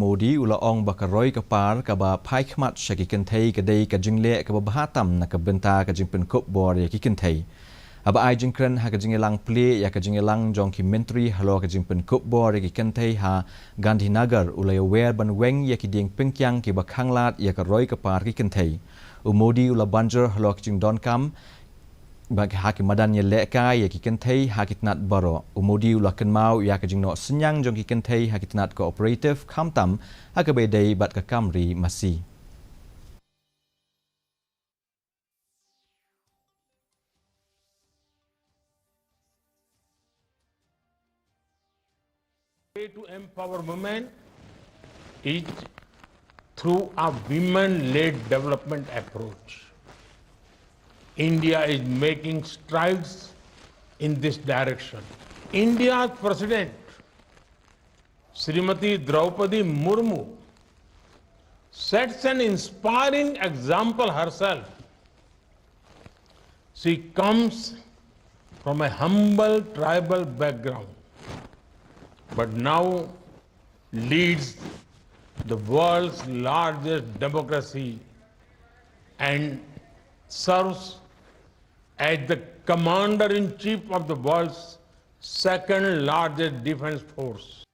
Modi ula ong bakaroi kapar kaba pai khmat shaki kenthei kadei ka jingle kaba bahatam na kabenta ka jingpen kop bor ya ki kenthei aba ai Jingkren ha ka Jingialang Plie ya ka Jingialang Jong ki Myntri halo ka jingpen kop bor ya ki kenthei ha Gandhinagar ula ya wer ban weng ya ki ding pengkyang ki bakhanglat ya ka roi kapar ki kenthei Modi ula banjer halo ka jing don kam bagi haki madan ye leka ya ki kenthei haki tnat baro Modi ula kenmau ya ka jingno senyang jong ki kenthei haki tnat cooperative khamtam haka bedai bat ka kamri masih way to empower women is through a women-led development approach. India is making strides in this direction. India's President, Srimati Draupadi Murmu, sets an inspiring example herself. She comes from a humble tribal background, but now leads the world's largest democracy and serves as the commander-in-chief of the world's second largest defense force.